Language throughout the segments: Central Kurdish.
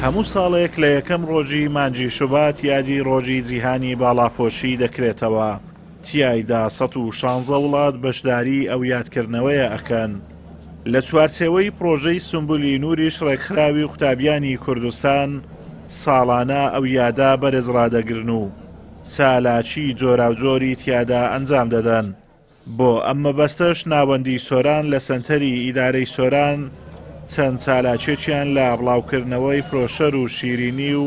هەموو ساڵێک لە یەکەم ڕۆژی مانگی شوبات یادی ڕۆژی جیهانی باڵاپۆشی دەکرێتەوە. تیایدا 116 وڵات بەشداری ئەو یادکردنەوەیە ئەکەن. لە چوارچێوەی پرۆژەی سومبولی نووریش ڕێکخراوی قوتابیانی کوردستان ساڵانە ئەو یادا بەرز ڕادەگرن و چالاکی جۆراوجۆری تیادا ئەنجام دەدەن. بۆ ئەم مەبەستەش ناوەندی سۆران لە سەنتەری ئیدارەی سۆران چەند چالاکێکیان لە بڵاوکردنەوەی پرۆشەر و شیرینی و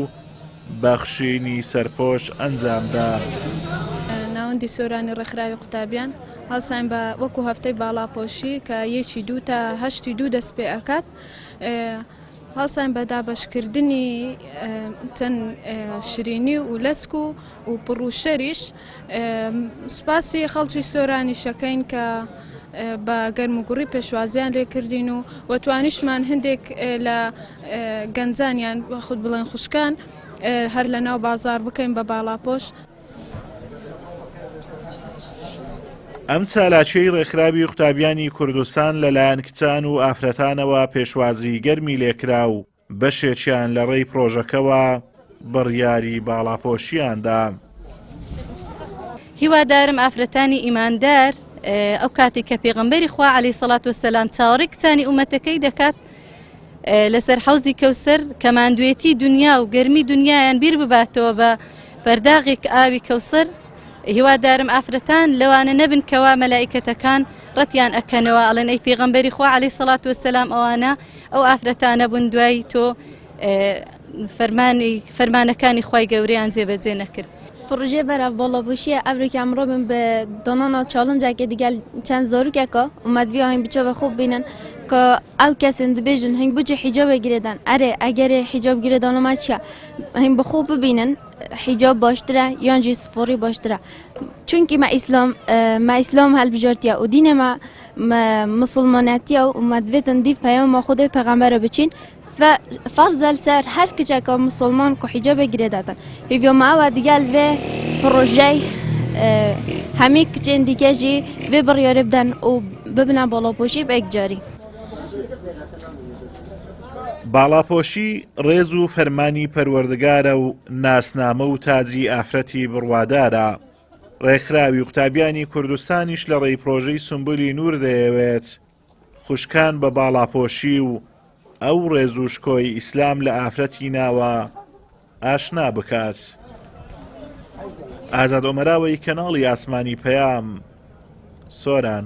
بەخشینی سەرپۆش ئەنجامدا. ناوەندی سۆرانی ڕێکخراوی قوتابیان هەڵسان بە وەکو هەفتەی باڵاپۆشی کە 1 تا 8 دەست پێ ئەکات، هەڵسان بە دابەشکردنی چەند شرینی و لەسک و پڕوشەریش. سوپاسی خەڵکی سۆرانی شەکەین کە بە گەرم و گوڕی پێشوازیان لێکردین و وەتوانیشمان هەندێک لە گەنجانیان خود بڵێن خوشکان هەر لە ناو بازار بکەین بە باڵاپۆش. ئەم چالاکیەی ڕێکخراوی قوتابیانی کوردستان لەلایەن کچان و ئافرەتانەوە پێشوازی گەرمی لێکرا و بەشێکیان لە ڕێی پرۆژەکەوە بڕیاری باڵاپۆشیاندا. هیوادارم ئافرەتانی ئیماندار ئەو کاتێک کە پێغەمبەری خوا عەلەیهی سەڵات وەسەلام چاوەڕێی کچانی ئومەتەکەی دەکات لەسەر حەوزی کەوسەر کە ماندوێتی دنیا و گەرمی دنیایان بیر بباتەوە بە بەرداغێک ئاوی کەوسەر، هیوادارم ئافرەتان لەوانە نەبن کەوا مەلائیکەتەکان ڕەتیان ئەکەنەوە ئەڵێن ئەی پێغەمبەری خوا عەلەیهی سەڵات وەسەلام ئەوانە ئەو ئافرەتانە بوون دوای تۆ فەرمانەکانی خوای گەورەیان جێبەجێ نەکرد. پروژه برای باڵاپۆشی ئەڤرێکی ئەمڕۆ بن بە دانانا چالنجێکی دیگەل چەند زۆرکێکە ومەدوی هەنگ بچەوە خوب بینن کە ئەو کەسن دەبێژن هەنگ بچێ حیجابە گرێدان ئەرێ ئەگەرێ حیجاب گرێدانەما چیە هەنگ بەخۆ ببینن حیجاب باشترە یانجی سفۆری باشترە چونکی ما ئیسلام هەلبژارتیە و دینە ما مسلمانەتیە و مەدوێتن دیف پەیامە خودی پەغەمبەرە بچین فرض السر هر کجا که مسلمان که حجاب گرفتن هیچ ما و دیگر و پروژه همه کجن دیگه جی و بریاره بدن و ببینن باڵاپۆشی به اکجاری. باڵاپۆشی ڕێز و فەرمانی پەروەردگارە و ناسنامە و تاجی ئافرەتی بڕوادارە. ڕێکخراوی قوتابیانی کوردستانیش لە ڕێی پرۆژەی سومبولی نور دەیەوێت خوشکان بە باڵاپۆشی و ئەو ڕێزوشکۆی ئیسلام لە ئافرەتی ناوە ئاشنا بکات. ئازاد ئۆمەراوەی کەناڵی ئاسمانی پەیام، سۆران.